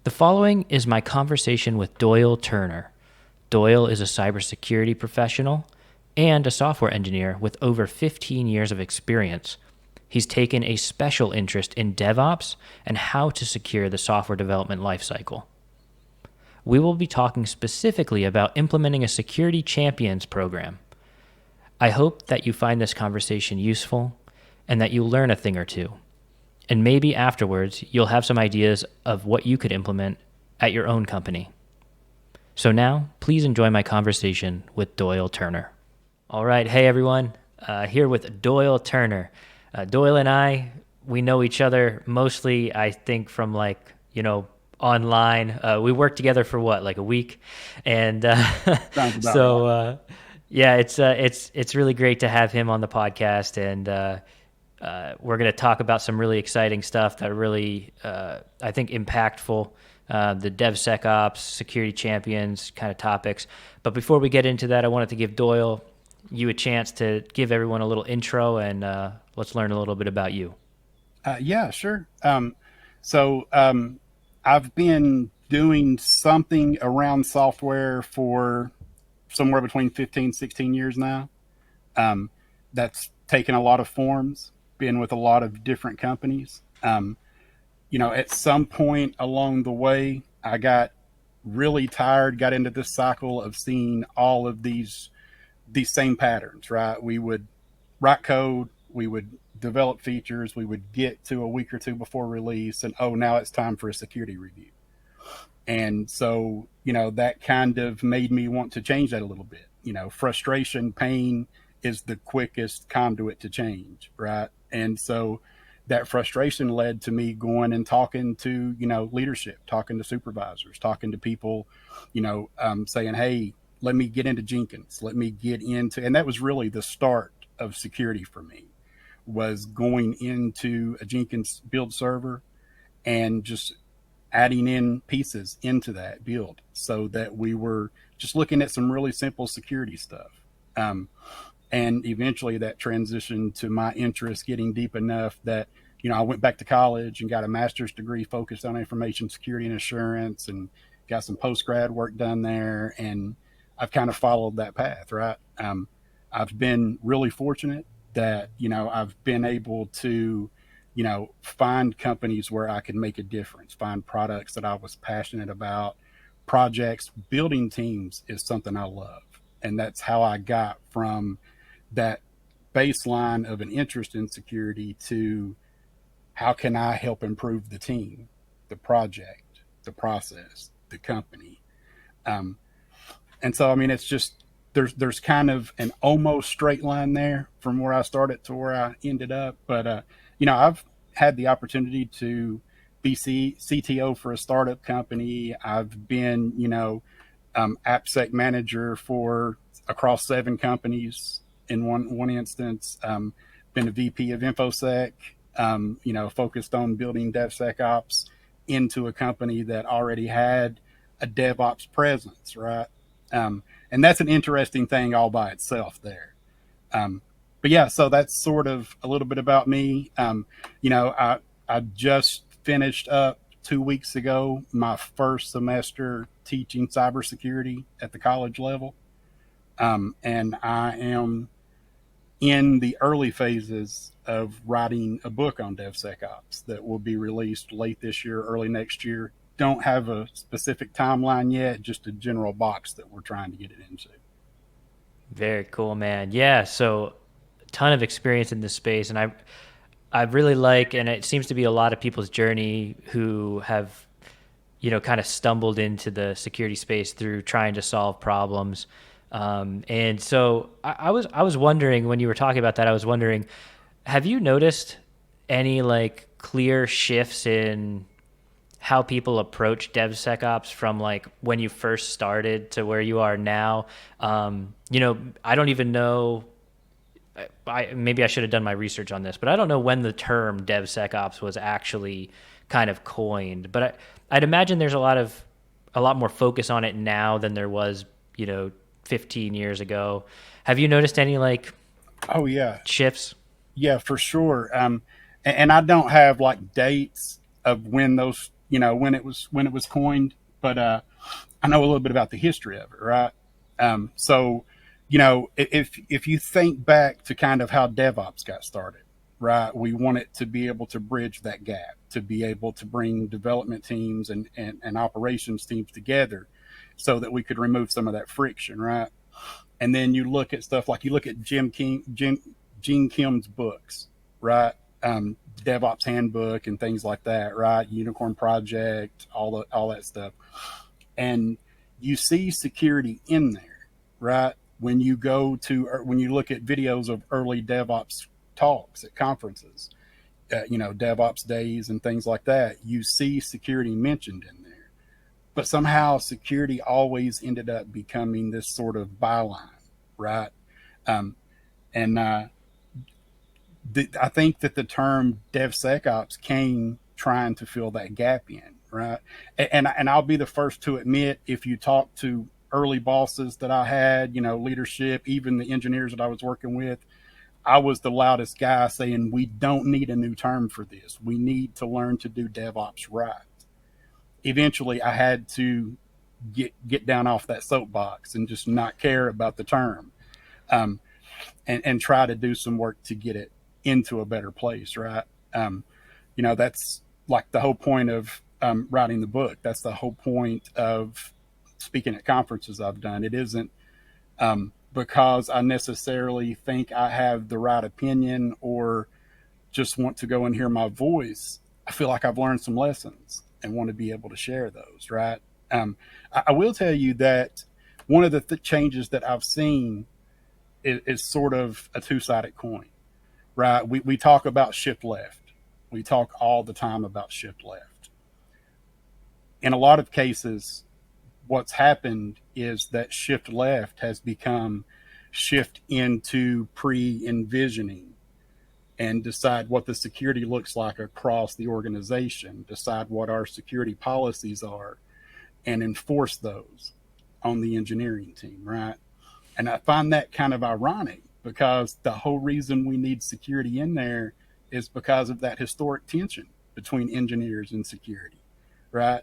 The following is my conversation with Doyle Turner. Doyle is a cybersecurity professional and a software engineer with over 15 years of experience. He's taken a special interest in DevOps and how to secure the software development lifecycle. We will be talking specifically about implementing a security champions program. I hope that you find this conversation useful and that you learn a thing or two. And maybe afterwards, you'll have some ideas of what you could implement at your own company. So now, please enjoy my conversation with Doyle Turner. All right. Hey, everyone. Here with Doyle Turner. Doyle and I, we know each other mostly, I think, from online. We worked together for a week? And so, it's really great to have him on the podcast. And we're going to talk about some really exciting stuff that are really, I think, impactful, the DevSecOps, security champions kind of topics. But before we get into that, I wanted to give Doyle, you a chance to give everyone a little intro, and let's learn a little bit about you. Yeah, sure. I've been doing something around software for somewhere between 15, 16 years now. That's taken a lot of forms. Been with a lot of different companies. At some point along the way, I got really tired, got into this cycle of seeing all of these same patterns, right? We would write code, we would develop features, we would get to a week or two before release, and now it's time for a security review. And so, that kind of made me want to change that a little bit. Frustration, pain is the quickest conduit to change, right? And so that frustration led to me going and talking to, leadership, talking to supervisors, talking to people, saying, hey, let me get into Jenkins, and that was really the start of security for me, was going into a Jenkins build server and just adding in pieces into that build so that we were just looking at some really simple security stuff. And eventually that transitioned to my interest getting deep enough that, I went back to college and got a master's degree focused on information security and assurance, and got some post-grad work done there. And I've kind of followed that path, right? I've been really fortunate that, I've been able to, find companies where I could make a difference, find products that I was passionate about, projects, building teams is something I love. And that's how I got from that baseline of an interest in security to how can I help improve the team, the project, the process, the company. And so, it's just, there's kind of an almost straight line there from where I started to where I ended up. But, I've had the opportunity to be CTO for a startup company. I've been, AppSec manager for across 7 companies in one instance. Been a VP of Infosec, focused on building DevSecOps into a company that already had a DevOps presence, right? And that's an interesting thing all by itself there. But yeah, so that's sort of a little bit about me. I just finished up 2 weeks ago my first semester teaching cybersecurity at the college level. And I am in the early phases of writing a book on DevSecOps that will be released late this year, early next year. Don't have a specific timeline yet, just a general box that we're trying to get it into. Very cool, man. Yeah, so a ton of experience in this space, and I really like, and it seems to be a lot of people's journey who have, kind of stumbled into the security space through trying to solve problems. And so I was wondering, when you were talking about that, I was wondering, have you noticed any clear shifts in how people approach DevSecOps from when you first started to where you are now? I don't even know, maybe I should have done my research on this, but I don't know when the term DevSecOps was actually kind of coined, but I'd imagine there's a lot more focus on it now than there was, 15 years ago. Have you noticed any shifts? Yeah, for sure. And I don't have dates of when those when it was coined, but I know a little bit about the history of it, right? So, if you think back to kind of how DevOps got started, right? We want it to be able to bridge that gap, to be able to bring development teams and operations teams together so that we could remove some of that friction, right? And then you look at stuff like you look at Gene Kim's books, right? DevOps handbook and things like that, right? Unicorn Project, all that stuff. And you see security in there, right? When you when you look at videos of early DevOps talks at conferences, DevOps days and things like that, you see security mentioned in there. But somehow security always ended up becoming this sort of byline, right? And I think that the term DevSecOps came trying to fill that gap in, right? And I'll be the first to admit, if you talk to early bosses that I had, leadership, even the engineers that I was working with, I was the loudest guy saying, we don't need a new term for this. We need to learn to do DevOps right. Eventually, I had to get down off that soapbox and just not care about the term, and try to do some work to get it into a better place, right? That's like the whole point of writing the book. That's the whole point of speaking at conferences I've done. It isn't because I necessarily think I have the right opinion or just want to go and hear my voice. I feel like I've learned some lessons and want to be able to share those, right? I will tell you that one of the changes that I've seen is sort of a two-sided coin, right? We talk about shift left. We talk all the time about shift left. In a lot of cases, what's happened is that shift left has become shift into pre-envisioning and decide what the security looks like across the organization, decide what our security policies are, and enforce those on the engineering team, right? And I find that kind of ironic because the whole reason we need security in there is because of that historic tension between engineers and security, right?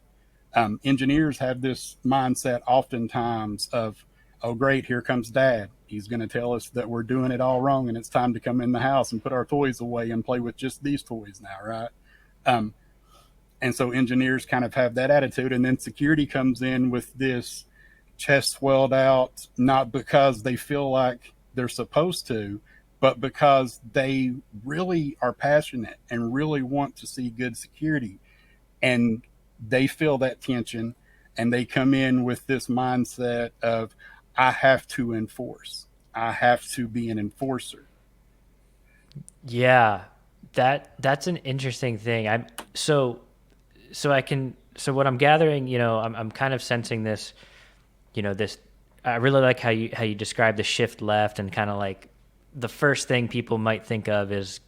Engineers have this mindset oftentimes of, oh, great, here comes dad. He's going to tell us that we're doing it all wrong and it's time to come in the house and put our toys away and play with just these toys now, right? And so engineers kind of have that attitude. And then security comes in with this chest swelled out, not because they feel like they're supposed to, but because they really are passionate and really want to see good security. And they feel that tension and they come in with this mindset of, I have to enforce. I have to be an enforcer. Yeah, that's an interesting thing. So what I'm gathering, I'm kind of sensing this, this. I really like how you describe the shift left, and kind of like the first thing people might think of is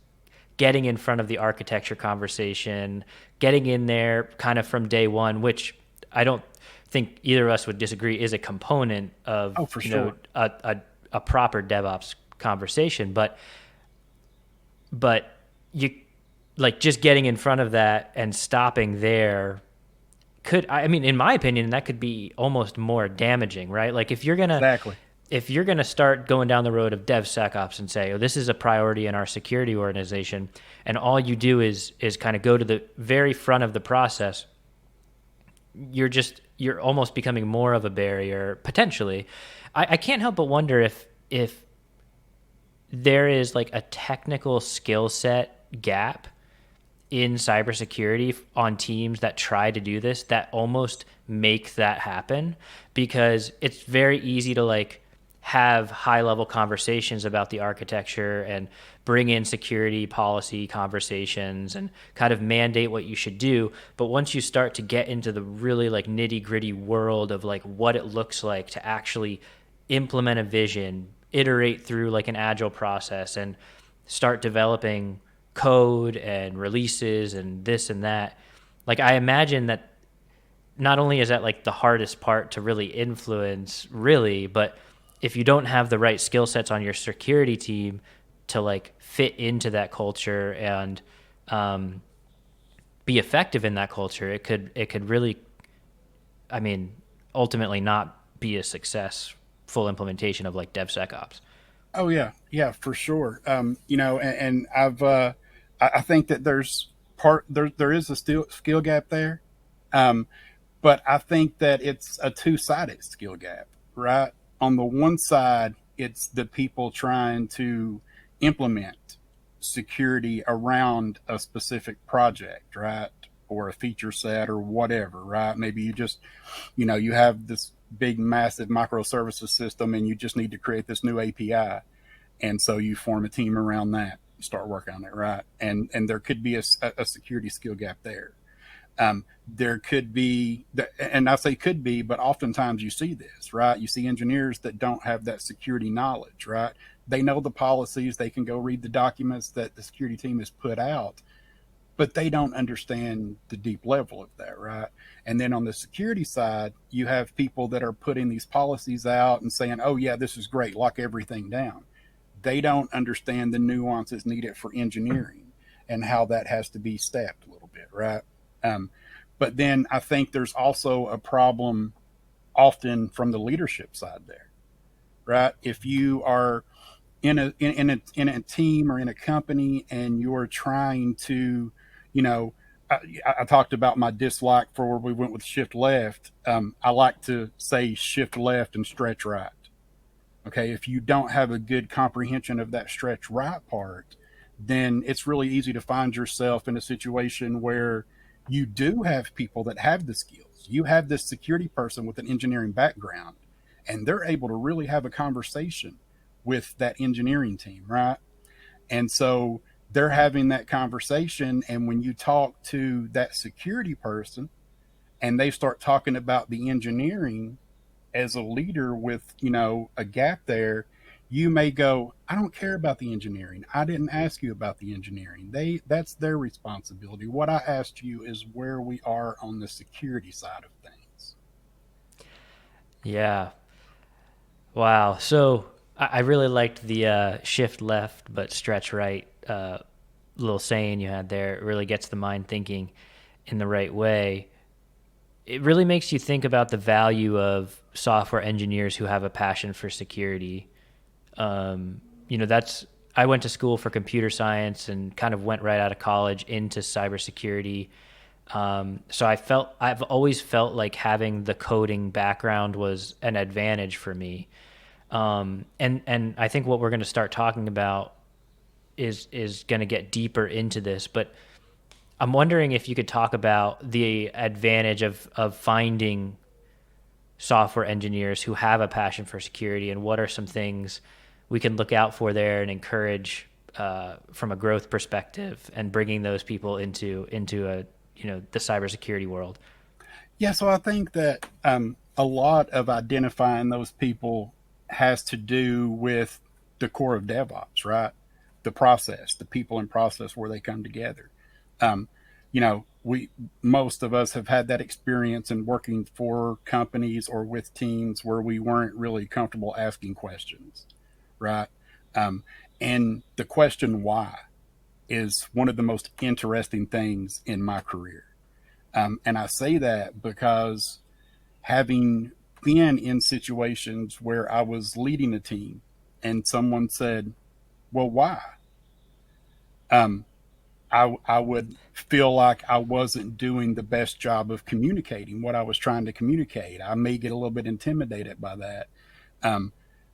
getting in front of the architecture conversation, getting in there kind of from day one, which I don't think either of us would disagree is a component of a proper DevOps conversation, but you like just getting in front of that and stopping there in my opinion, that could be almost more damaging, right? Like if you're gonna start going down the road of DevSecOps and say, oh, this is a priority in our security organization, and all you do is kind of go to the very front of the process, you're almost becoming more of a barrier potentially. I can't help but wonder if there is like a technical skill set gap in cybersecurity on teams that try to do this, that almost make that happen, because it's very easy to like have high level conversations about the architecture and bring in security policy conversations and kind of mandate what you should do. But once you start to get into the really like nitty gritty world of like what it looks like to actually implement a vision, iterate through like an agile process and start developing code and releases and this and that, like I imagine that not only is that like the hardest part to really influence really, but if you don't have the right skill sets on your security team to like fit into that culture and be effective in that culture, it could really, I mean, ultimately not be a successful implementation of like DevSecOps. Oh yeah, yeah, for sure. And I think that there is a skill gap there. Um, but I think that it's a two-sided skill gap, right? On the one side, it's the people trying to implement security around a specific project, right? Or a feature set or whatever, right? Maybe you have this big, massive microservices system and you just need to create this new API. And so you form a team around that, start working on it, right? And there could be a security skill gap there. There could be, and I say could be, but oftentimes you see this, right? You see engineers that don't have that security knowledge, right? They know the policies, they can go read the documents that the security team has put out, but they don't understand the deep level of that, right? And then on the security side, you have people that are putting these policies out and saying, oh, yeah, this is great, lock everything down. They don't understand the nuances needed for engineering and how that has to be stepped a little bit, right? Um, but then I think there's also a problem often from the leadership side there, right? If you are in a team or in a company and you're trying to, you know, I talked about my dislike for where we went with shift left. I like to say shift left and stretch right. Okay, if you don't have a good comprehension of that stretch right part, then it's really easy to find yourself in a situation where you do have people that have the skills. You have this security person with an engineering background, and they're able to really have a conversation with that engineering team, right? And so they're having that conversation. And when you talk to that security person and they start talking about the engineering, as a leader with a gap there, you may go, I don't care about the engineering, I didn't ask you about the engineering, that's their responsibility. What I asked you is where we are on the security side of things. Yeah. Wow. So I really liked the shift left but stretch right little saying you had there. It really gets the mind thinking in the right way. It really makes you think about the value of software engineers who have a passion for security. That's I went to school for computer science and kind of went right out of college into cybersecurity. So I've always felt like having the coding background was an advantage for me. And I think what we're going to start talking about is going to get deeper into this, but I'm wondering if you could talk about the advantage of finding software engineers who have a passion for security, and what are some things we can look out for there and encourage from a growth perspective, and bringing those people into a the cybersecurity world. Yeah, so I think that a lot of identifying those people has to do with the core of DevOps, right? The process, the people and process where they come together. Um, we most of us have had that experience in working for companies or with teams where we weren't really comfortable asking questions, right? Um, and the question why is one of the most interesting things in my career. And I say that because having been in situations where I was leading a team and someone said, well, why? Um, I would feel like I wasn't doing the best job of communicating what I was trying to communicate. I may get a little bit intimidated by that. Um,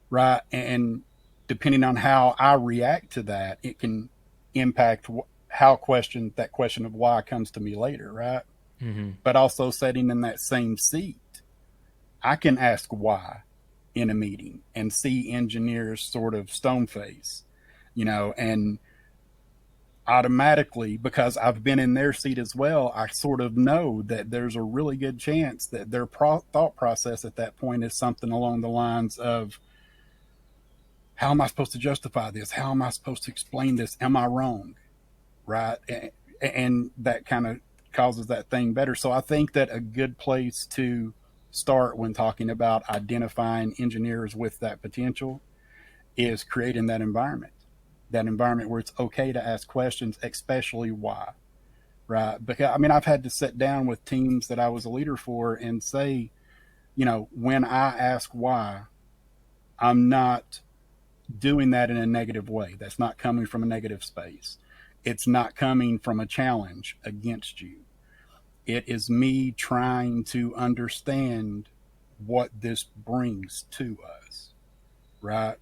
right. And depending on how I react to that, it can impact that question of why comes to me later. Right. Mm-hmm. But also sitting in that same seat, I can ask why in a meeting and see engineers sort of stone face, and automatically, because I've been in their seat as well, I sort of know that there's a really good chance that their thought process at that point is something along the lines of, how am I supposed to justify this? How am I supposed to explain this? Am I wrong? Right. And that kind of causes that thing better. So I think that a good place to start when talking about identifying engineers with that potential is creating that environment where it's okay to ask questions, especially why, right? Because I mean, I've had to sit down with teams that I was a leader for and say, when I ask why, I'm not doing that in a negative way. That's not coming from a negative space. It's not coming from a challenge against you. It is me trying to understand what this brings to us, right?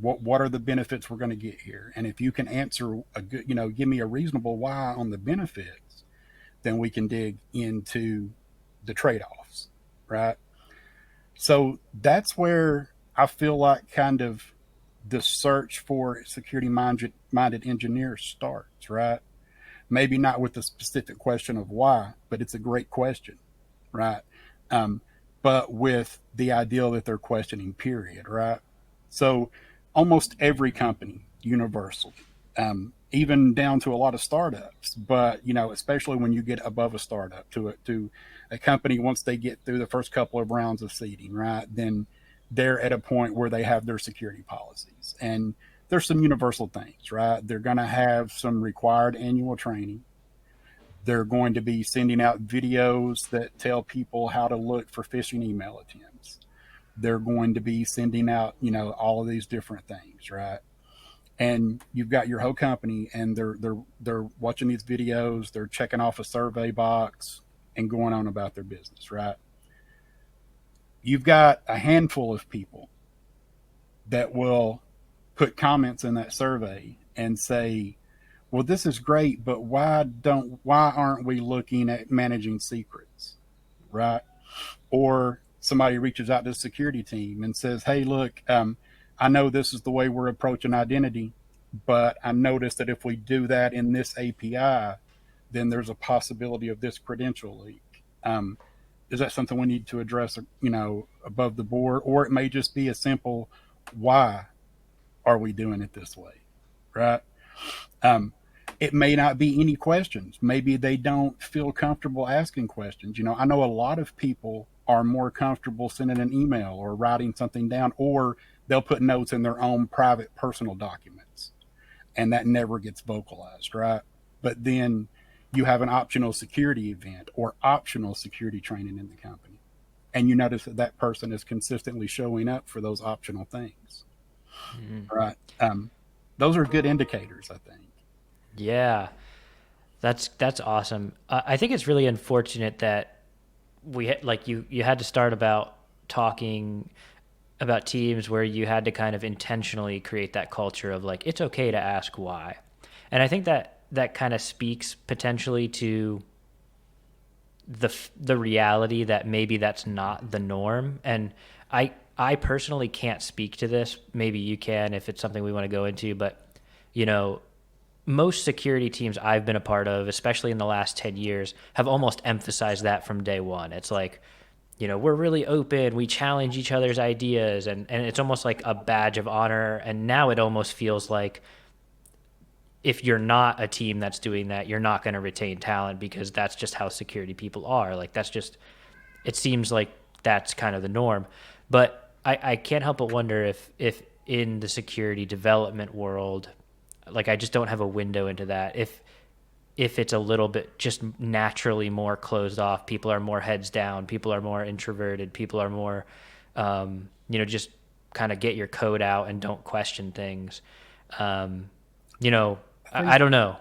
What are the benefits we're going to get here? And if you can answer a good, give me a reasonable why on the benefits, then we can dig into the trade-offs, right? So that's where I feel like kind of the search for security minded engineers starts, right? Maybe not with the specific question of why, but it's a great question, right? Um, but with the ideal that they're questioning, period, right? So almost every company, universally, even down to a lot of startups, but especially when you get above a startup to a company, once they get through the first couple of rounds of seeding, right, then they're at a point where they have their security policies. And there's some universal things, right? They're going to have some required annual training. They're going to be sending out videos that tell people how to look for phishing email attempts. They're going to be sending out, all of these different things, right? And you've got your whole company, and they're watching these videos, they're checking off a survey box and going on about their business, right? You've got a handful of people that will put comments in that survey and say, well, this is great, but why aren't we looking at managing secrets, right? Or somebody reaches out to the security team and says, hey, look, I know this is the way we're approaching identity, but I noticed that if we do that in this API, then there's a possibility of this credential leak. Is that something we need to address, above the board? Or it may just be a simple, why are we doing it this way, right? It may not be any questions. Maybe they don't feel comfortable asking questions. I know a lot of people are more comfortable sending an email or writing something down, or they'll put notes in their own private personal documents, and that never gets vocalized, right? But then you have an optional security event or optional security training in the company, and you notice that that person is consistently showing up for those optional things, right? Those are good indicators, I think. Yeah, that's awesome. I think it's really unfortunate that you had to start about talking about teams where you had to kind of intentionally create that culture of like, it's okay to ask why. And I think that kind of speaks potentially to the reality that maybe that's not the norm. And I personally can't speak to this. Maybe you can if it's something we want to go into, but most security teams I've been a part of, especially in the last 10 years, have almost emphasized that from day one. It's like, we're really open, we challenge each other's ideas, and it's almost like a badge of honor. And now it almost feels like if you're not a team that's doing that, you're not going to retain talent, because that's just how security people are. Like, it seems like that's kind of the norm. But I can't help but wonder if in the security development world, like, I just don't have a window into that. If it's a little bit just naturally more closed off, people are more heads down, people are more introverted, people are more, just kind of get your code out and don't question things. I don't know.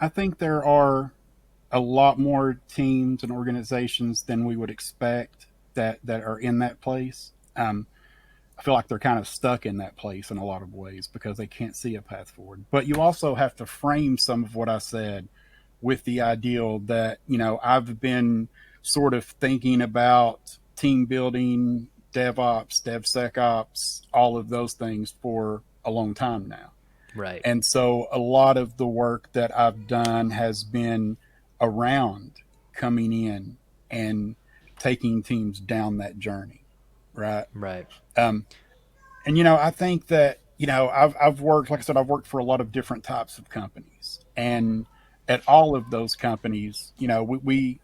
I think there are a lot more teams and organizations than we would expect that are in that place. I feel like they're kind of stuck in that place in a lot of ways because they can't see a path forward. But you also have to frame some of what I said with the ideal that, I've been sort of thinking about team building, DevOps, DevSecOps, all of those things for a long time now. Right. And so a lot of the work that I've done has been around coming in and taking teams down that journey. Right. Right. I think that, I've worked, like I said, I've worked for a lot of different types of companies, and at all of those companies, we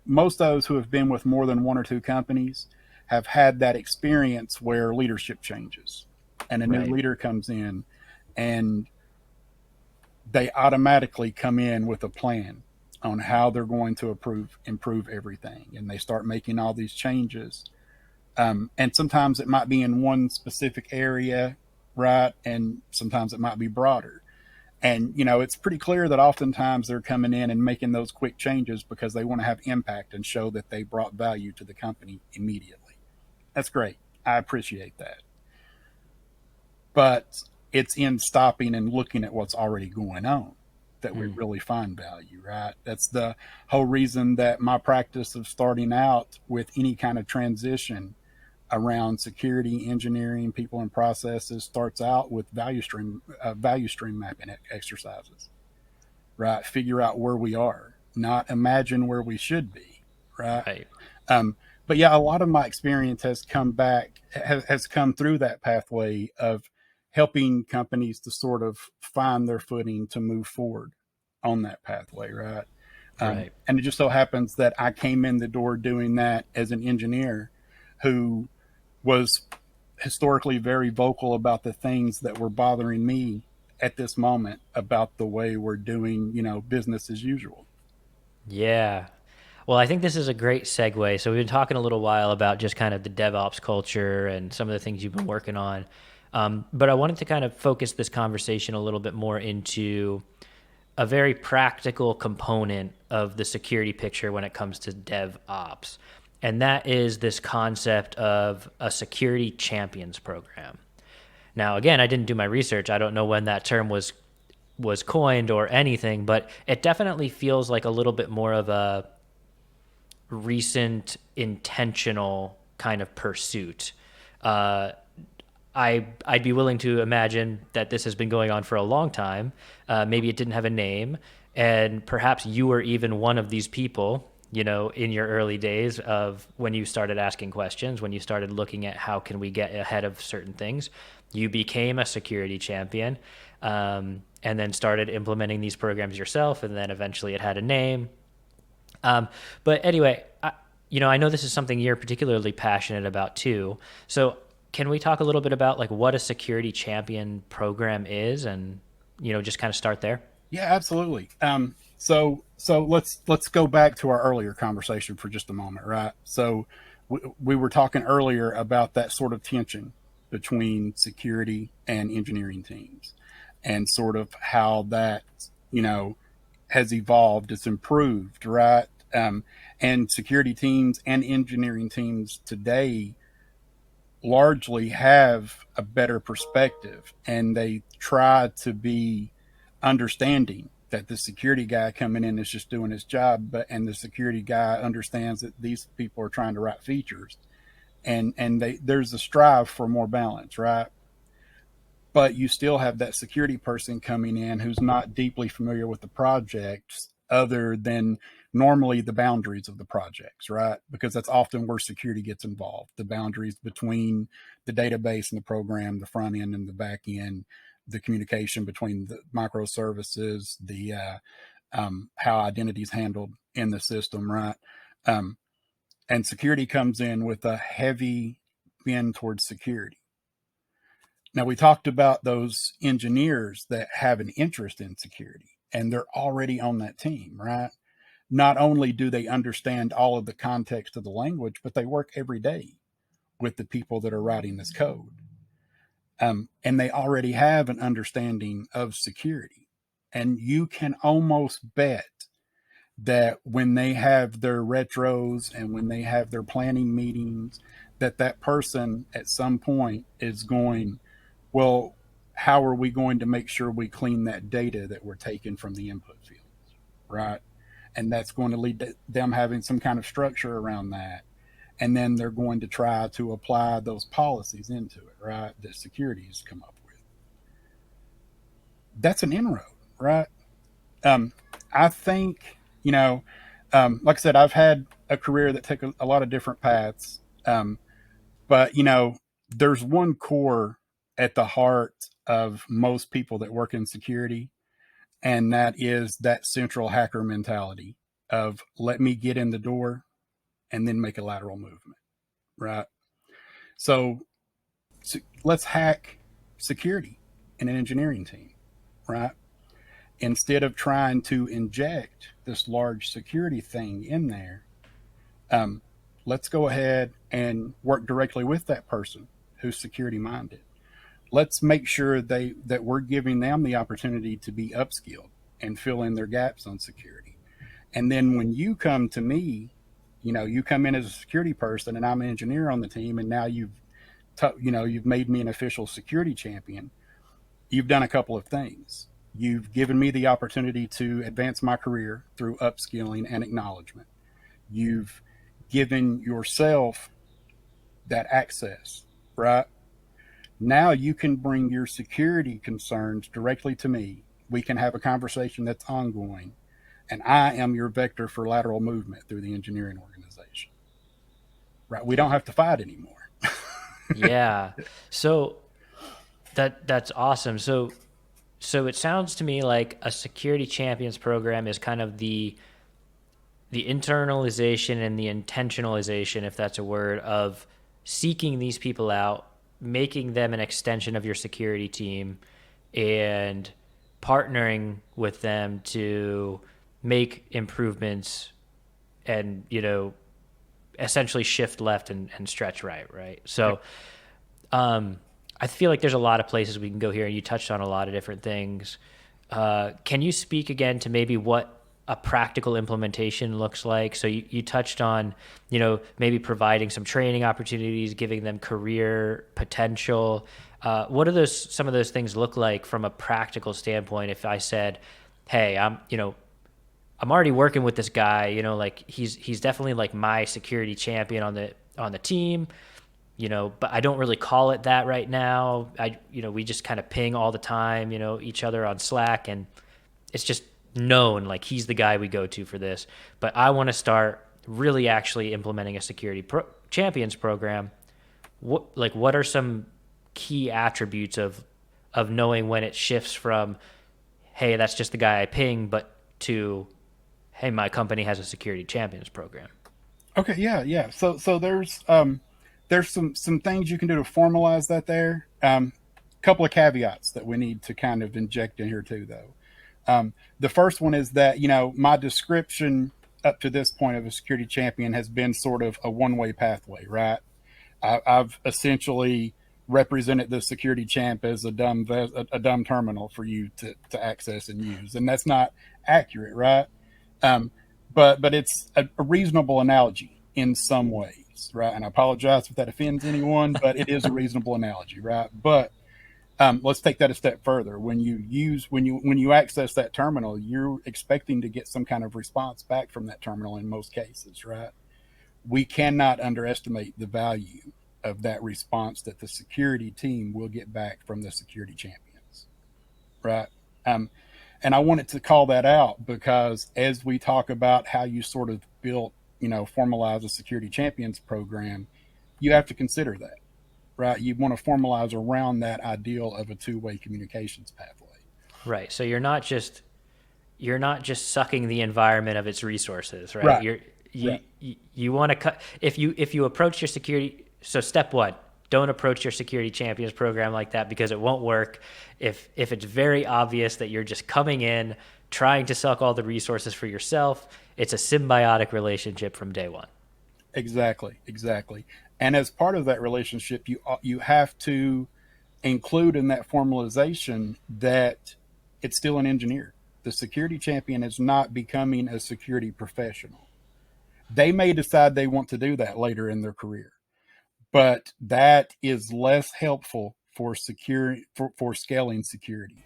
most of those who have been with more than one or two companies have had that experience where leadership changes and a new leader comes in, and they automatically come in with a plan on how they're going to improve everything, and they start making all these changes. And sometimes it might be in one specific area, right? And sometimes it might be broader. And it's pretty clear that oftentimes they're coming in and making those quick changes because they want to have impact and show that they brought value to the company immediately. That's great. I appreciate that. But it's in stopping and looking at what's already going on that we really find value, right? That's the whole reason that my practice of starting out with any kind of transition around security, engineering, people, and processes starts out with value stream mapping exercises, right? Figure out where we are, not imagine where we should be, right? Right. But yeah, a lot of my experience has come through that pathway of helping companies to sort of find their footing to move forward on that pathway, right? Right. And it just so happens that I came in the door doing that as an engineer who was historically very vocal about the things that were bothering me at this moment about the way we're doing, business as usual. Yeah. Well, I think this is a great segue. So we've been talking a little while about just kind of the DevOps culture and some of the things you've been working on. But I wanted to kind of focus this conversation a little bit more into a very practical component of the security picture when it comes to DevOps. And that is this concept of a security champions program. Now, again, I didn't do my research. I don't know when that term was coined or anything, but it definitely feels like a little bit more of a recent intentional kind of pursuit. I'd be willing to imagine that this has been going on for a long time. Maybe it didn't have a name, and perhaps you were even one of these people, in your early days of when you started asking questions, when you started looking at how can we get ahead of certain things. You became a security champion, and then started implementing these programs yourself, and then eventually it had a name. But anyway, I know this is something you're particularly passionate about too. So can we talk a little bit about like what a security champion program is, and just kind of start there? Yeah, absolutely. So let's go back to our earlier conversation for just a moment, right? So we were talking earlier about that sort of tension between security and engineering teams, and sort of how that has evolved, it's improved, right? And security teams and engineering teams today largely have a better perspective, and they try to be understanding that the security guy coming in is just doing his job, and the security guy understands that these people are trying to write features, and there's a strive for more balance, right? But you still have that security person coming in who's not deeply familiar with the projects other than normally the boundaries of the projects, right? Because that's often where security gets involved, the boundaries between the database and the program, the front end and the back end, the communication between the microservices, the how identity is handled in the system, right? And security comes in with a heavy bend towards security. Now, we talked about those engineers that have an interest in security, and they're already on that team, right? Not only do they understand all of the context of the language, but they work every day with the people that are writing this code. And they already have an understanding of security. And you can almost bet that when they have their retros and when they have their planning meetings, that person at some point is going, well, how are we going to make sure we clean that data that we're taking from the input fields, right? And that's going to lead to them having some kind of structure around that. And then they're going to try to apply those policies into it, right? That security has come up with. That's an inroad, right? I think, like I said, I've had a career that took a lot of different paths. But, there's one core at the heart of most people that work in security, and that is that central hacker mentality of let me get in the door and then make a lateral movement, right? So let's hack security in an engineering team, right? instead of trying to inject this large security thing in there, um, let's go ahead and work directly with that person who's security minded. Let's make sure that we're giving them the opportunity to be upskilled and fill in their gaps on security. And then when you come to me, you come in as a security person and I'm an engineer on the team, and now you've made me an official security champion. You've done a couple of things. You've given me the opportunity to advance my career through upskilling and acknowledgement. You've given yourself that access, right? Now you can bring your security concerns directly to me. We can have a conversation that's ongoing, and I am your vector for lateral movement through the engineering organization. Right? We don't have to fight anymore. Yeah. So that's awesome. So it sounds to me like a security champions program is kind of the internalization and the intentionalization, if that's a word, of seeking these people out, making them an extension of your security team, and partnering with them to make improvements and, essentially shift left and stretch right? So I feel like there's a lot of places we can go here, and you touched on a lot of different things. Can you speak again to maybe what a practical implementation looks like? So you touched on, maybe providing some training opportunities, giving them career potential. What do some of those things look like from a practical standpoint? If I said, hey, I'm already working with this guy, like he's definitely like my security champion on the team, but I don't really call it that right now. We just kind of ping all the time, each other on Slack, and it's just known like he's the guy we go to for this. But I want to start really actually implementing a security champions program. What are some key attributes of knowing when it shifts from, hey, that's just the guy I ping, but to, hey, my company has a security champions program? Okay, yeah. So there's some things you can do to formalize that there. Couple of caveats that we need to kind of inject in here too, though. The first one is that, my description up to this point of a security champion has been sort of a one-way pathway, right? I've essentially represented the security champ as a dumb terminal for you to access and use, and that's not accurate, right? But it's a reasonable analogy in some ways, right? And I apologize if that offends anyone, but it is a reasonable analogy, right? But let's take that a step further. When you access that terminal, you're expecting to get some kind of response back from that terminal in most cases, right? We cannot underestimate the value of that response that the security team will get back from the security champions, right? And I wanted to call that out because as we talk about how you sort of built, formalize a security champions program, you have to consider that, right? You want to formalize around that ideal of a two-way communications pathway. Right. So you're not just sucking the environment of its resources, right? You want to cut, if you approach your security. So step one, don't approach your security champions program like that, because it won't work. If it's very obvious that you're just coming in, trying to suck all the resources for yourself, it's a symbiotic relationship from day one. Exactly. And as part of that relationship, you have to include in that formalization that it's still an engineer. The security champion is not becoming a security professional. They may decide they want to do that later in their career, but that is less helpful for scaling security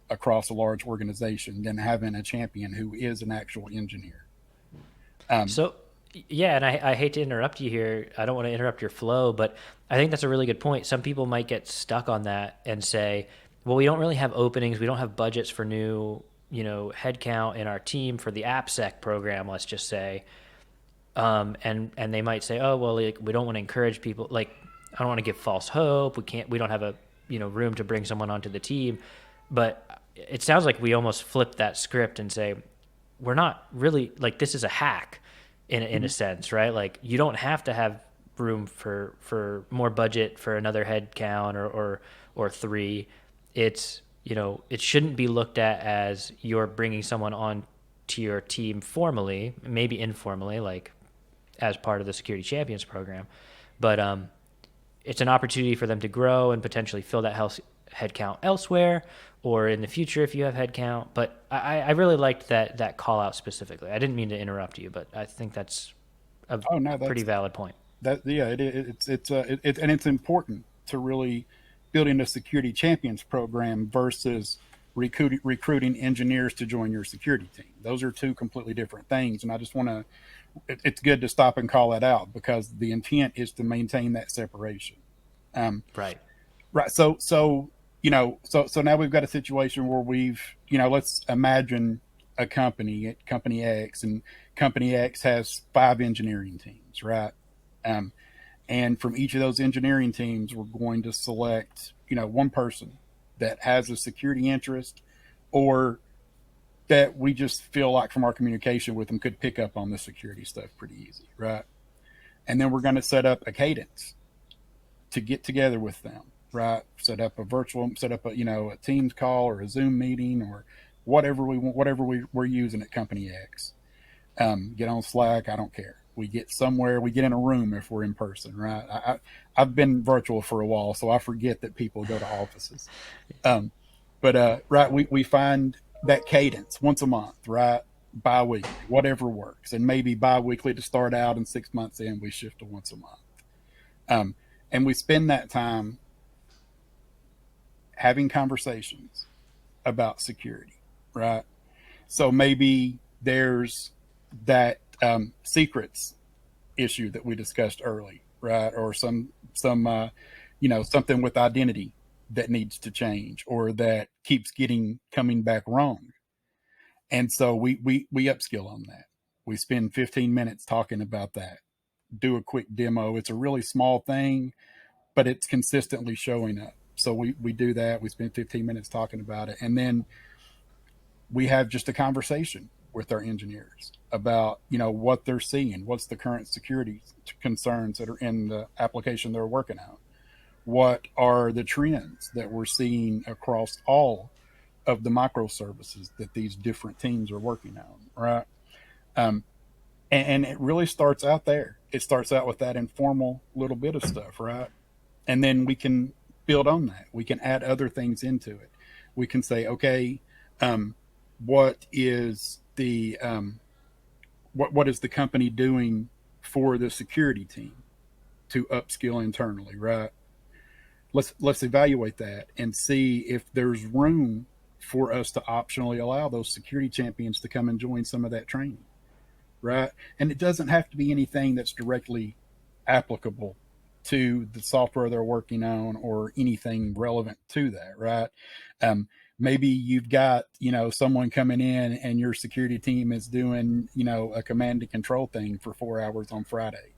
across a large organization than having a champion who is an actual engineer. Yeah, and I hate to interrupt you here. I don't want to interrupt your flow, but I think that's a really good point. Some people might get stuck on that and say, well, we don't really have openings. We don't have budgets for new, headcount in our team for the AppSec program, let's just say. And they might say, oh, well, we don't want to encourage people. I don't want to give false hope. We don't have a, room to bring someone onto the team. But it sounds like we almost flip that script and say, we're not really, this is a hack in a sense, right? You don't have to have room for more budget for another head count or three. It's it shouldn't be looked at as you're bringing someone on to your team formally, maybe informally, like as part of the Security Champions program. But it's an opportunity for them to grow and potentially fill that headcount elsewhere or in the future if you have headcount. But I really liked that call out specifically. I didn't mean to interrupt you, but I think that's a pretty valid point. It's important to really building a security champions program versus recruiting engineers to join your security team. Those are two completely different things, and I just want to. It's good to stop and call that out because the intent is to maintain that separation. Right. Right. So now we've got a situation where let's imagine a company X, and company X has 5 engineering teams, right? And from each of those engineering teams, we're going to select, one person that has a security interest or that we just feel like from our communication with them could pick up on the security stuff pretty easy, right? And then we're going to set up a cadence to get together with them, right? Set up a Teams call or a Zoom meeting or whatever we're using at company X. Get on Slack, I don't care. We get somewhere, we get in a room if we're in person, right? I've been virtual for a while, so I forget that people go to offices. Right, we find that cadence once a month, right? Bi-weekly, whatever works. And maybe bi-weekly to start out, and 6 months in, we shift to once a month. And we spend that time having conversations about security, right? So maybe there's that secrets issue that we discussed early, right? Or some something with identity that needs to change or that keeps coming back wrong. And so we upskill on that. We spend 15 minutes talking about that, do a quick demo. It's a really small thing, but it's consistently showing up. So we do that. We spend 15 minutes talking about it. And then we have just a conversation with our engineers about, what they're seeing. What's the current security concerns that are in the application they're working on? What are the trends that we're seeing across all of the microservices that these different teams are working on, right? And it really starts out there. It starts out with that informal little bit of stuff, right? And then we can build on that. We can add other things into it. We can say, okay, what is the what is the company doing for the security team to upskill internally, right? Let's evaluate that and see if there's room for us to optionally allow those security champions to come and join some of that training, right? And it doesn't have to be anything that's directly applicable to the software they're working on or anything relevant to that, right? Maybe you've got, someone coming in and your security team is doing, a command and control thing for 4 hours on Friday.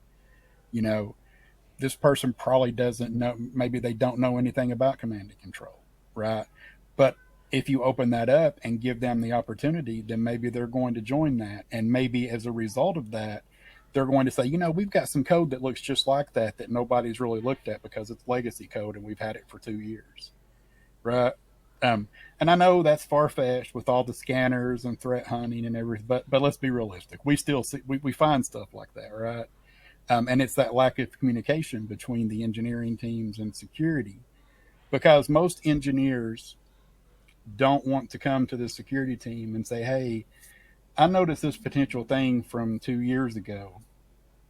This person probably doesn't know, maybe they don't know anything about command and control, right? But if you open that up and give them the opportunity, then maybe they're going to join that. And maybe as a result of that, they're going to say, we've got some code that looks just like that nobody's really looked at because it's legacy code and we've had it for 2 years, right? And I know that's far-fetched with all the scanners and threat hunting and everything, but let's be realistic. We still see, we find stuff like that, right? And it's that lack of communication between the engineering teams and security, because most engineers don't want to come to the security team and say, hey, I noticed this potential thing from 2 years ago,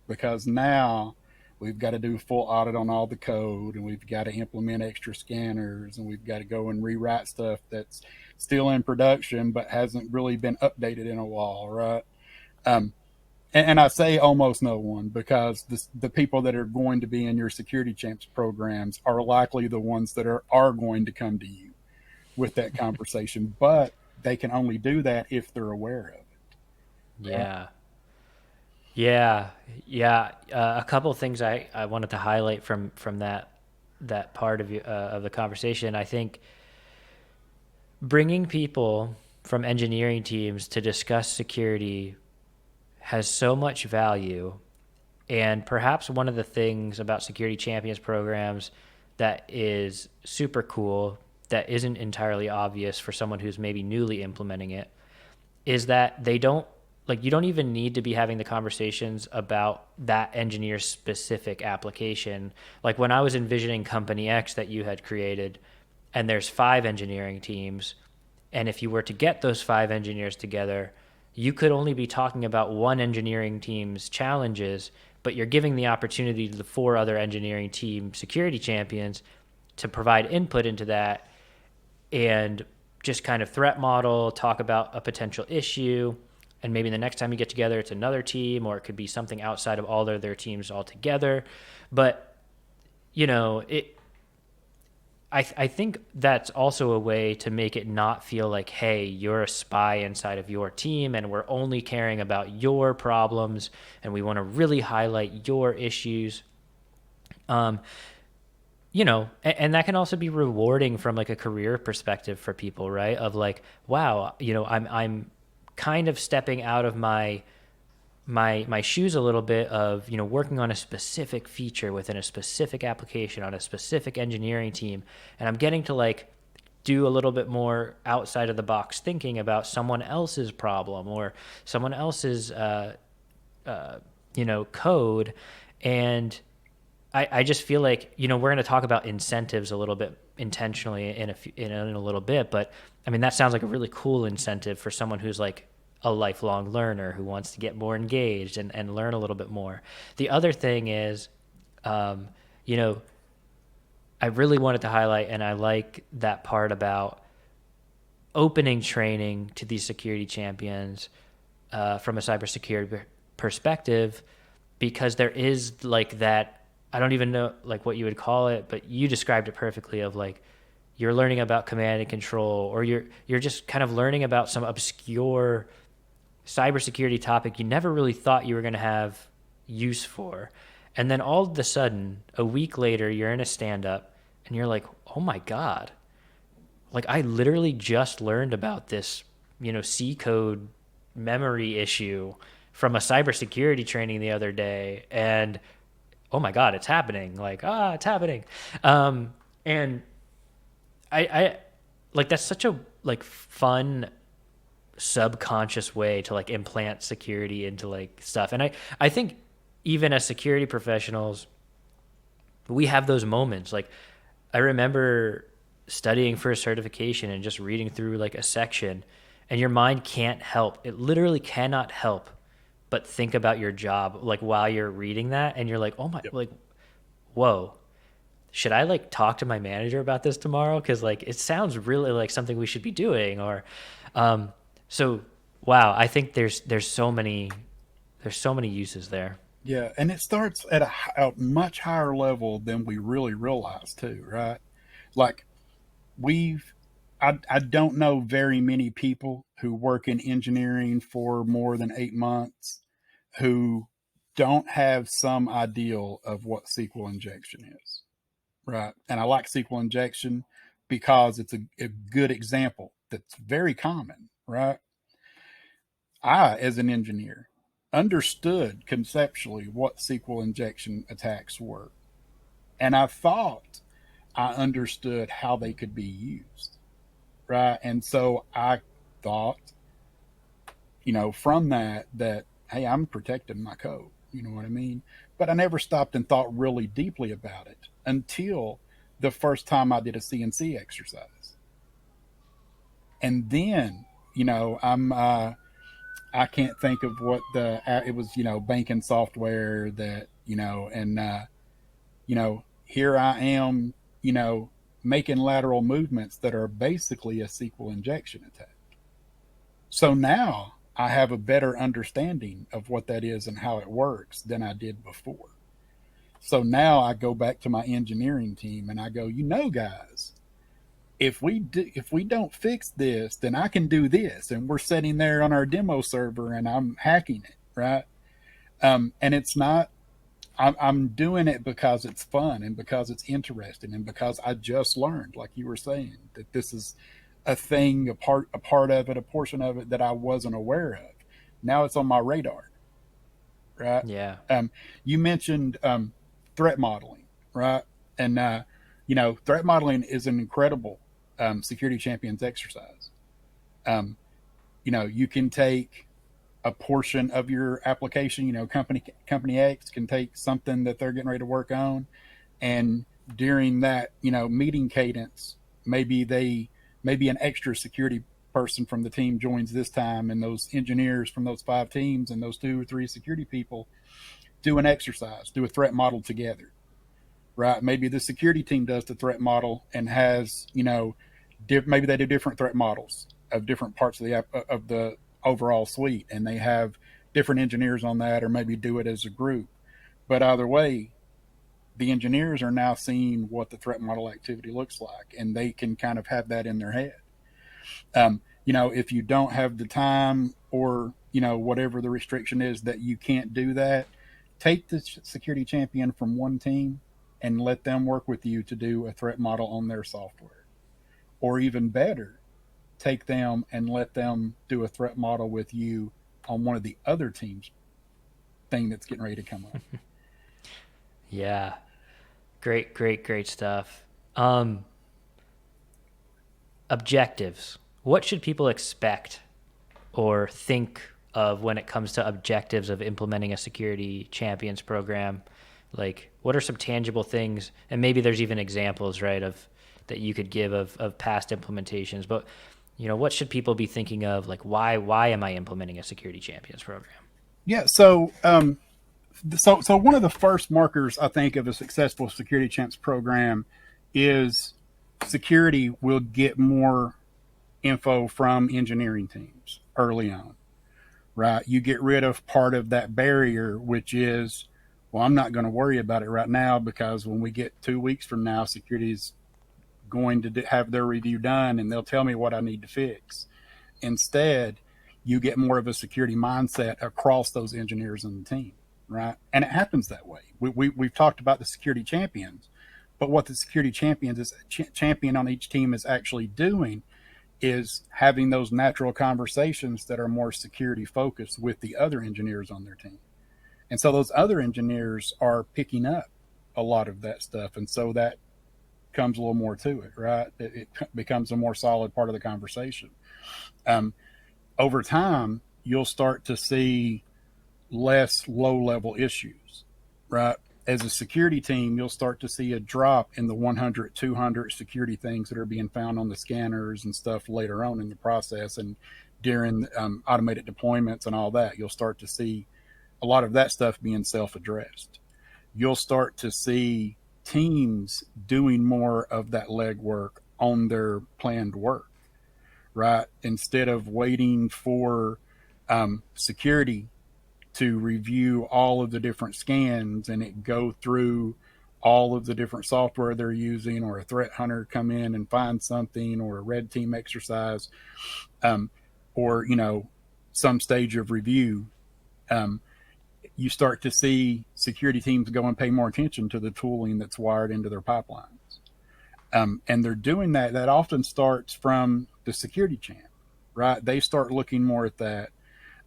because now we've got to do a full audit on all the code and we've got to implement extra scanners and we've got to go and rewrite stuff that's still in production but hasn't really been updated in a while, right? And I say almost no one, because the people that are going to be in your security champs programs are likely the ones that are going to come to you with that conversation, but they can only do that if they're aware of it. Right? Yeah. A couple of things I wanted to highlight from that part of the conversation. I think bringing people from engineering teams to discuss security has so much value. And perhaps one of the things about security champions programs that is super cool that isn't entirely obvious for someone who's maybe newly implementing it is that they don't, like, you don't even need to be having the conversations about that engineer's specific application. Like when I was envisioning Company X that you had created, and there's 5 engineering teams, and if you were to get those 5 engineers together, you could only be talking about one engineering team's challenges, but you're giving the opportunity to the 4 other engineering team security champions to provide input into that and just kind of threat model, talk about a potential issue, and maybe the next time you get together, it's another team, or it could be something outside of all of their teams altogether. But, you know, I think that's also a way to make it not feel like, hey, you're a spy inside of your team and we're only caring about your problems and we want to really highlight your issues. You know, and that can also be rewarding from like a career perspective for people, right? Of like, wow, you know, I'm kind of stepping out of my shoes a little bit of, you know, working on a specific feature within a specific application on a specific engineering team, and I'm getting to like do a little bit more outside of the box thinking about someone else's problem or someone else's you know, code. And I just feel like, you know, we're going to talk about incentives a little bit intentionally in a little bit, but I mean, that sounds like a really cool incentive for someone who's like a lifelong learner who wants to get more engaged and learn a little bit more. The other thing is, you know, I really wanted to highlight, and I like that part about opening training to these security champions from a cybersecurity perspective, because there is like that, I don't even know like what you would call it, but you described it perfectly of like, you're learning about command and control, or you're just kind of learning about some obscure cybersecurity topic you never really thought you were going to have use for. And then all of a sudden, a week later, you're in a stand-up and you're like, oh my God, like I literally just learned about this, you know, C code memory issue from a cybersecurity training the other day. And oh my God, it's happening. Like, it's happening. And I like, that's such a like fun subconscious way to like implant security into like stuff. And I think even as security professionals, we have those moments. Like I remember studying for a certification and just reading through like a section, and your mind can't help, it literally cannot help but think about your job like while you're reading that, and you're like, oh my, like, whoa, should I like talk to my manager about this tomorrow? Because like it sounds really like something we should be doing. Or so wow, I think there's so many uses there. Yeah, and it starts at a much higher level than we really realize too, right? Like we've I don't know very many people who work in engineering for more than 8 months who don't have some ideal of what SQL injection is, right? And I like SQL injection because it's a good example that's very common, right? I, as an engineer, understood conceptually what SQL injection attacks were. And I thought I understood how they could be used, right? And so I thought, you know, from that, hey, I'm protecting my code. You know what I mean? But I never stopped and thought really deeply about it until the first time I did a CNC exercise. And then, you know, I can't think of what it was, you know, banking software that, you know, and, you know, here I am, you know, making lateral movements that are basically a SQL injection attack. So now I have a better understanding of what that is and how it works than I did before. So now I go back to my engineering team and I go, you know, guys, if we don't fix this, then I can do this. And we're sitting there on our demo server and I'm hacking it, right? And it's not, I'm doing it because it's fun and because it's interesting and because I just learned, like you were saying, that this is a thing, a part of it, a portion of it that I wasn't aware of. Now it's on my radar, right? Yeah. You mentioned threat modeling, right? And you know, threat modeling is an incredible security champions exercise. You can take a portion of your application. Company X can take something that they're getting ready to work on, and during that meeting cadence, maybe an extra security person from the team joins this time, and those engineers from those 5 teams and those 2 or 3 security people do an exercise, do a threat model together, right? Maybe the security team does the threat model and has maybe they do different threat models of different parts of the overall suite, and they have different engineers on that, or maybe do it as a group. But either way, the engineers are now seeing what the threat model activity looks like, and they can kind of have that in their head. If you don't have the time, or whatever the restriction is that you can't do that, take the security champion from one team and let them work with you to do a threat model on their software. Or even better, take them and let them do a threat model with you on one of the other teams' thing that's getting ready to come up. Yeah. Great stuff. Objectives. What should people expect or think of when it comes to objectives of implementing a security champions program? Like, what are some tangible things? And maybe there's even examples, right, of that you could give of past implementations. But, what should people be thinking of? Like, why am I implementing a security champions program? Yeah. So one of the first markers, I think, of a successful security champs program is security will get more info from engineering teams early on, right? You get rid of part of that barrier, which is, well, I'm not going to worry about it right now, because when we get 2 weeks from now, security is going to have their review done and they'll tell me what I need to fix. Instead, you get more of a security mindset across those engineers in the team, right? And it happens that way. We've talked about the security champions, but what the security champions is champion on each team is actually doing is having those natural conversations that are more security focused with the other engineers on their team. And so those other engineers are picking up a lot of that stuff. And so that comes a little more to it, right? It becomes a more solid part of the conversation. Over time, you'll start to see less low-level issues, right? As a security team, you'll start to see a drop in the 100, 200 security things that are being found on the scanners and stuff later on in the process, and during automated deployments and all that. You'll start to see a lot of that stuff being self-addressed. You'll start to see teams doing more of that legwork on their planned work, right? Instead of waiting for security to review all of the different scans and it go through all of the different software they're using, or a threat hunter come in and find something, or a red team exercise, or some stage of review, you start to see security teams go and pay more attention to the tooling that's wired into their pipelines. And they're doing that. That often starts from the security champ, right? They start looking more at that,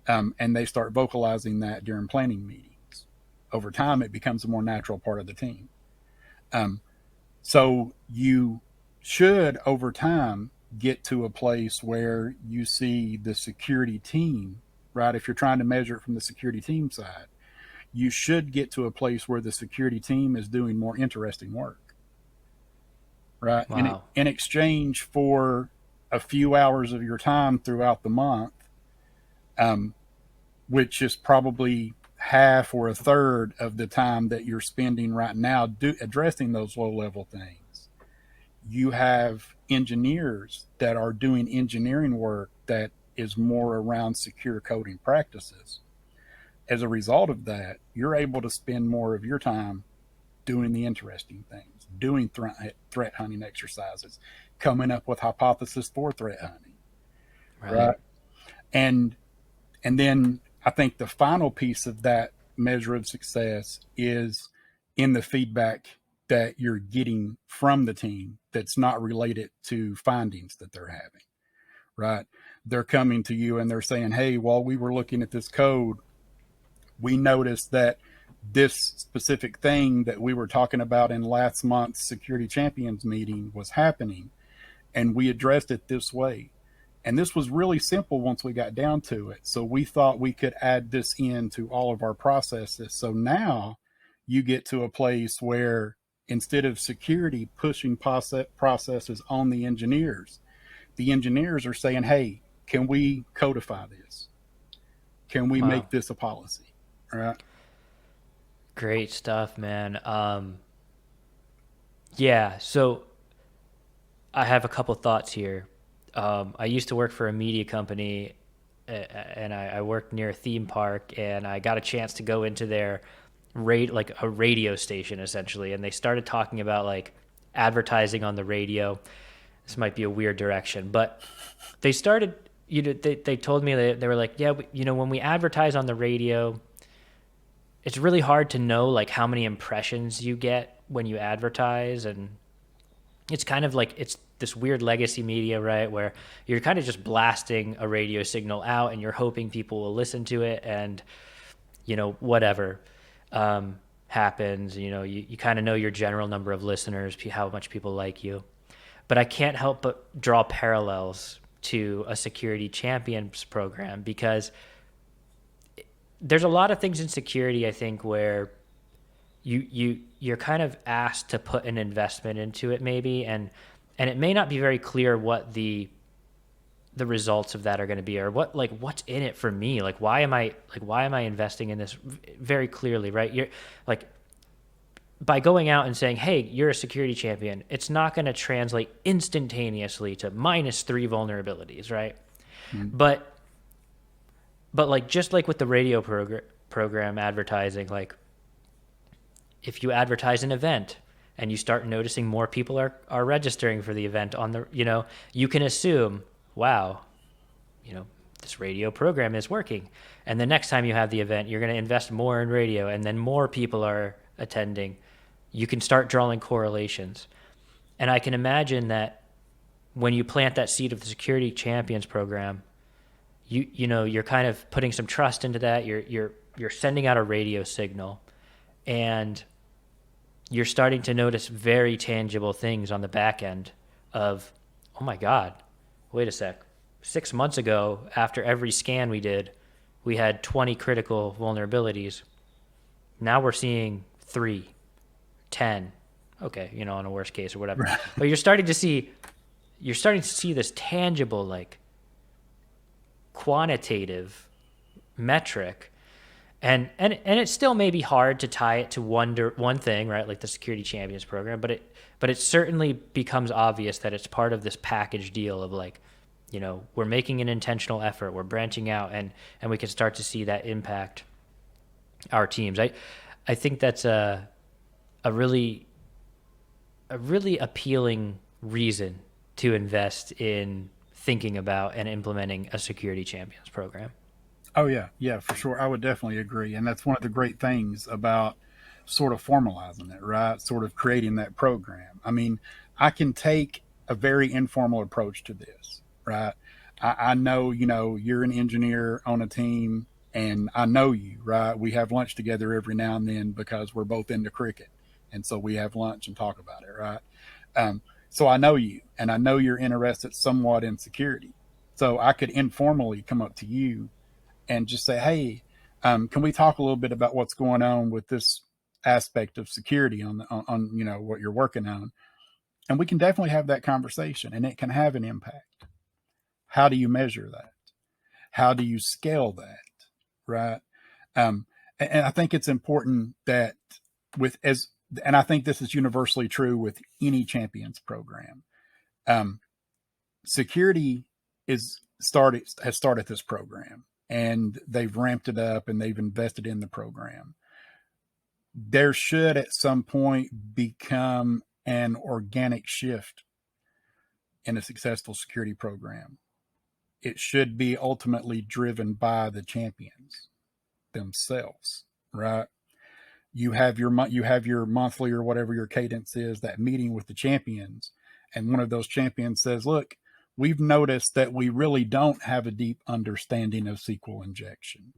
and they start vocalizing that during planning meetings. Over time, it becomes a more natural part of the team. So you should, over time, get to a place where you see the security team, right? If you're trying to measure it from the security team side, you should get to a place where the security team is doing more interesting work, right? Wow. In exchange for a few hours of your time throughout the month, which is probably half or a third of the time that you're spending right now addressing those low-level things. You have engineers that are doing engineering work that is more around secure coding practices. As a result of that, you're able to spend more of your time doing the interesting things, doing threat hunting exercises, coming up with hypotheses for threat hunting, right? And then I think the final piece of that measure of success is in the feedback that you're getting from the team that's not related to findings that they're having, right? They're coming to you and they're saying, hey, while we were looking at this code, we noticed that this specific thing that we were talking about in last month's security champions meeting was happening. and we addressed it this way. And this was really simple once we got down to it. So we thought we could add this into all of our processes. So now you get to a place where instead of security pushing processes on the engineers are saying, hey, can we codify this? Can we Wow. make this a policy? All right. Great stuff, man. Yeah, so I have a couple thoughts here. I used to work for a media company, and I worked near a theme park, and I got a chance to go into their like a radio station essentially, and they started talking about like advertising on the radio. This might be a weird direction, but they started. They told me they were like, yeah, when we advertise on the radio, it's really hard to know like how many impressions you get when you advertise, and it's kind of like it's this weird legacy media, right, where you're kind of just blasting a radio signal out and you're hoping people will listen to it, and whatever happens, you kind of know your general number of listeners, how much people like you. But I can't help but draw parallels to a security champions program, because there's a lot of things in security, I think, where you're kind of asked to put an investment into it maybe, and it may not be very clear what the results of that are going to be, or what's in it for me, why am I investing in this very clearly, right? You're like, by going out and saying, hey, you're a security champion, it's not going to translate instantaneously to -3 vulnerabilities, right? Mm-hmm. But like, just like with the radio program advertising, like if you advertise an event and you start noticing more people are registering for the event on the, you can assume, wow, this radio program is working. And the next time you have the event, you're going to invest more in radio, and then more people are attending. You can start drawing correlations. And I can imagine that when you plant that seed of the Security Champions program, you're kind of putting some trust into that. You're sending out a radio signal, and you're starting to notice very tangible things on the back end of, oh my God, wait a sec. 6 months ago, after every scan we did, we had 20 critical vulnerabilities. Now we're seeing 3, 10. Okay, on a worst case or whatever. Right. But you're starting to see this tangible, like, quantitative metric. And it still may be hard to tie it to one thing, right? Like the Security Champions program, but it certainly becomes obvious that it's part of this package deal of like, we're making an intentional effort, we're branching out, and we can start to see that impact our teams. I think that's a really appealing reason to invest in thinking about and implementing a Security Champions program. Oh yeah, for sure. I would definitely agree, and that's one of the great things about sort of formalizing it, right? Sort of creating that program. I mean, I can take a very informal approach to this, right? I know, you're an engineer on a team, and I know you, right? We have lunch together every now and then because we're both into cricket, and so we have lunch and talk about it, right? So I know you, and I know you're interested somewhat in security. So I could informally come up to you and just say, hey, can we talk a little bit about what's going on with this aspect of security on what you're working on? And we can definitely have that conversation, and it can have an impact. How do you measure that? How do you scale that? Right. And I think it's important that and I think this is universally true with any champions program. Security has started this program, and they've ramped it up and they've invested in the program. There should at some point become an organic shift in a successful security program. It should be ultimately driven by the champions themselves, right? You have your monthly or whatever your cadence is, that meeting with the champions, and one of those champions says, look, we've noticed that we really don't have a deep understanding of SQL injection.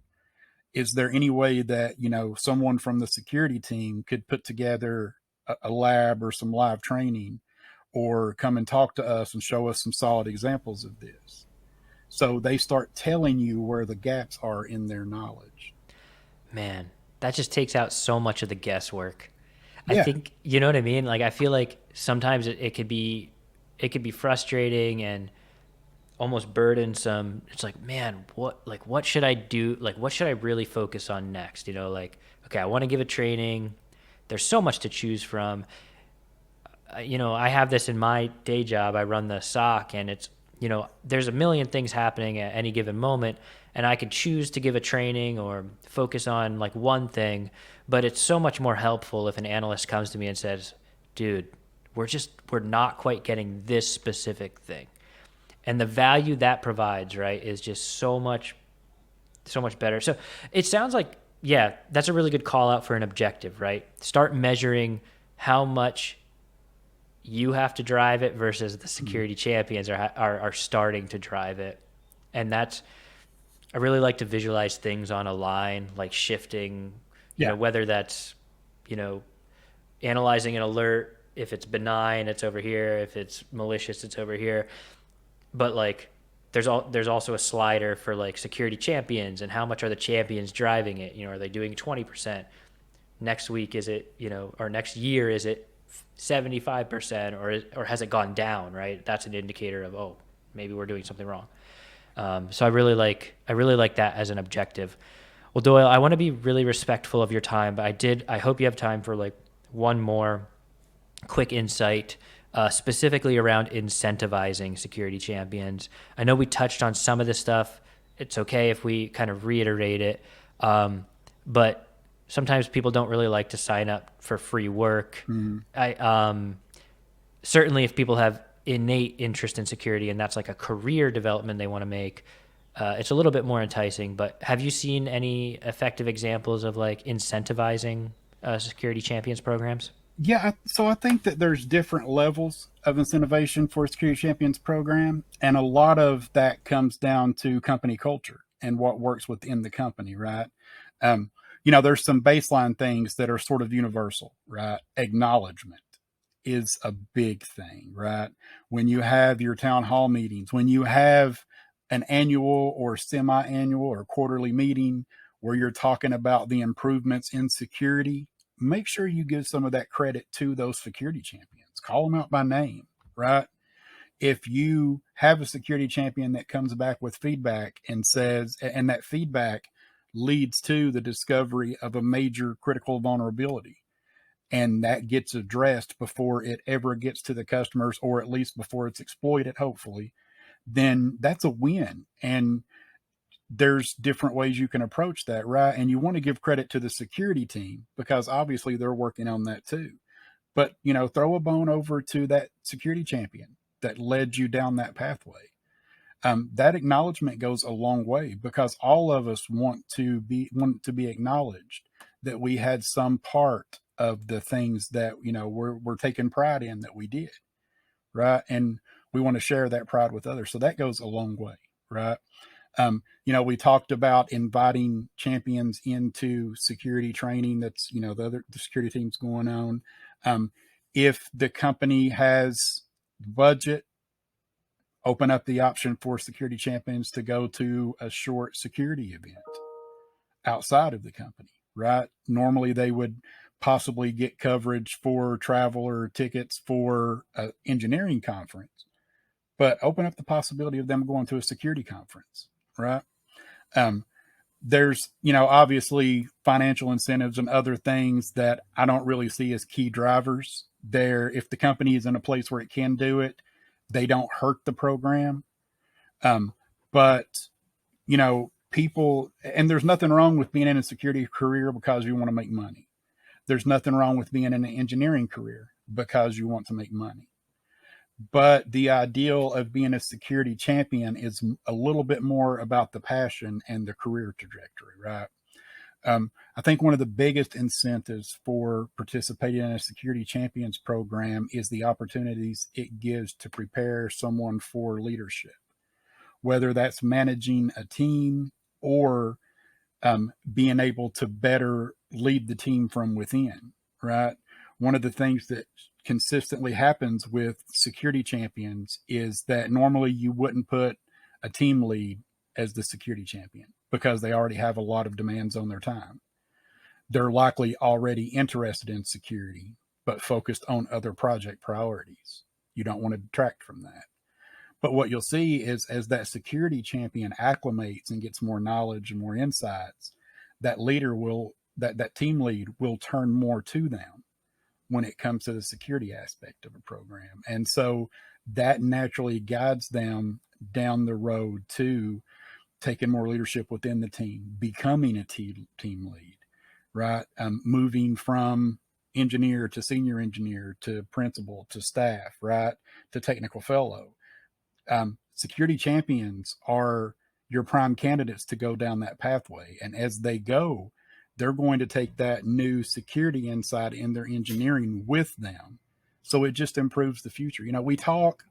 Is there any way that, someone from the security team could put together a lab or some live training or come and talk to us and show us some solid examples of this. So they start telling you where the gaps are in their knowledge. Man, that just takes out so much of the guesswork. I Yeah. think, you know what I mean? Like, I feel like sometimes it could be frustrating and almost burdensome. It's like, man, what should I do? Like, what should I really focus on next? You know, like, okay, I want to give a training. There's so much to choose from. You know, I have this in my day job. I run the SOC, and it's, you know, there's a million things happening at any given moment, and I could choose to give a training or focus on like one thing, but it's so much more helpful if an analyst comes to me and says, dude, we're not quite getting this specific thing. And the value that provides, right, is just so much better. So it sounds like, yeah, that's a really good call out for an objective, right? Start measuring how much you have to drive it versus the security champions are starting to drive it. And that's, I really like to visualize things on a line, like shifting, you know, whether that's, you know, analyzing an alert. If it's benign, it's over here. If it's malicious, it's over here. But like, there's also a slider for like security champions and how much are the champions driving it? You know, are they doing 20%? Next week, is it, you know, or next year, is it 75% or has it gone down, right? That's an indicator of, oh, maybe we're doing something wrong. So I really like that as an objective. Well, Doyle, I want to be really respectful of your time, but I hope you have time for like one more quick insight, specifically around incentivizing security champions. I know we touched on some of this stuff. It's okay if we kind of reiterate it. But sometimes people don't really like to sign up for free work. Certainly if people have innate interest in security and that's like a career development they want to make, it's a little bit more enticing. But have you seen any effective examples of like incentivizing security champions programs? Yeah, so I think that there's different levels of incentivization for a security champions program, and a lot of that comes down to company culture and what works within the company, right? There's some baseline things that are sort of universal, right? Acknowledgement is a big thing, right? When you have your town hall meetings, when you have an annual or semi-annual or quarterly meeting where you're talking about the improvements in security, make sure you give some of that credit to those security champions. Call them out by name, right? If you have a security champion that comes back with feedback and says, and that feedback leads to the discovery of a major critical vulnerability, and that gets addressed before it ever gets to the customers, or at least before it's exploited, hopefully, then that's a win. And there's different ways you can approach that, right? And you want to give credit to the security team because obviously they're working on that too. But, throw a bone over to that security champion that led you down that pathway. That acknowledgement goes a long way because all of us want to be acknowledged that we had some part of the things that, we're taking pride in that we did, right? And we want to share that pride with others. So that goes a long way, right? We talked about inviting champions into security training. That's, the security team's going on. If the company has budget, open up the option for security champions to go to a short security event outside of the company, right? Normally they would possibly get coverage for travel or tickets for an engineering conference, but open up the possibility of them going to a security conference, right? There's, obviously financial incentives and other things that I don't really see as key drivers there. If the company is in a place where it can do it, they don't hurt the program. But, people, and there's nothing wrong with being in a security career because you want to make money. There's nothing wrong with being in an engineering career because you want to make money. But the ideal of being a security champion is a little bit more about the passion and the career trajectory, right? I think one of the biggest incentives for participating in a security champions program is the opportunities it gives to prepare someone for leadership, whether that's managing a team or being able to better lead the team from within, right? one of the things that consistently happens with security champions is that normally you wouldn't put a team lead as the security champion because they already have a lot of demands on their time. They're likely already interested in security, but focused on other project priorities. You don't want to detract from that. But what you'll see is as that security champion acclimates and gets more knowledge and more insights, that that team lead will turn more to them when it comes to the security aspect of a program. And so that naturally guides them down the road to taking more leadership within the team, becoming a team lead, right? Moving from engineer to senior engineer to principal to staff, right? To technical fellow. Security champions are your prime candidates to go down that pathway. And as they go, they're going to take that new security insight in their engineering with them. So it just improves the future. We talk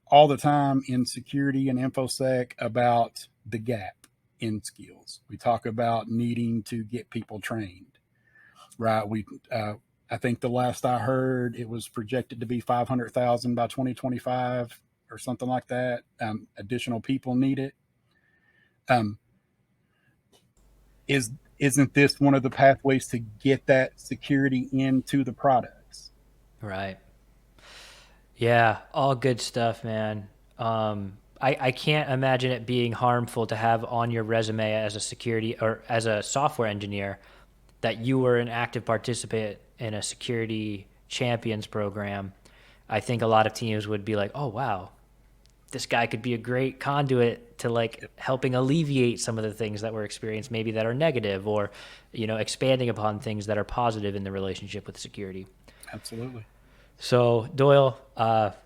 all the time in security and InfoSec about the gap in skills. We talk about needing to get people trained, right? I think the last I heard, it was projected to be 500,000 by 2025 or something like that. Additional people needed. Isn't this one of the pathways to get that security into the products? Right. Yeah, all good stuff, man. I can't imagine it being harmful to have on your resume as a security or as a software engineer that you were an active participant in a security champions program. I think a lot of teams would be like, oh, wow, this guy could be a great conduit to like helping alleviate some of the things that were experienced, maybe that are negative, or, expanding upon things that are positive in the relationship with security. Absolutely. So Doyle,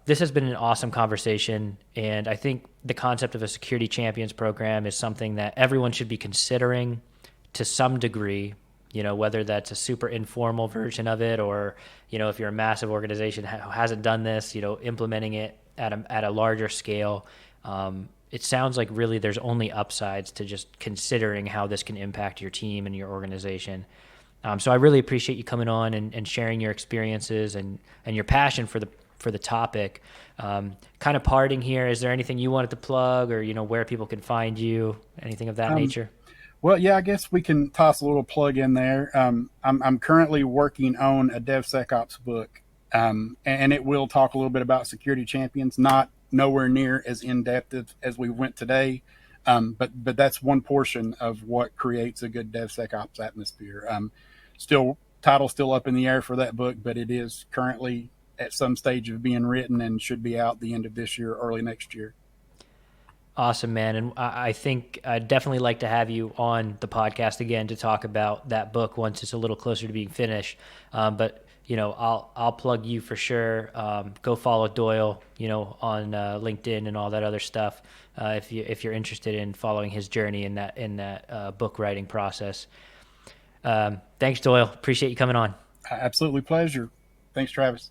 this has been an awesome conversation, and I think the concept of a security champions program is something that everyone should be considering to some degree, whether that's a super informal version of it or, if you're a massive organization who hasn't done this, implementing it at a larger scale. It sounds like really there's only upsides to just considering how this can impact your team and your organization. So I really appreciate you coming on and sharing your experiences and your passion for the topic. Kind of parting here, is there anything you wanted to plug or, where people can find you, anything of that nature? Well, yeah, I guess we can toss a little plug in there. I'm currently working on a DevSecOps book, and it will talk a little bit about security champions, not nowhere near as in-depth as we went today. But that's one portion of what creates a good DevSecOps atmosphere. Title still up in the air for that book, but it is currently at some stage of being written and should be out the end of this year, early next year. Awesome, man. And I think I'd definitely like to have you on the podcast again to talk about that book once it's a little closer to being finished. But I'll plug you for sure. Go follow Doyle, on LinkedIn and all that other stuff. If you're interested in following his journey in that book writing process. Thanks, Doyle. Appreciate you coming on. Absolutely pleasure. Thanks, Travis.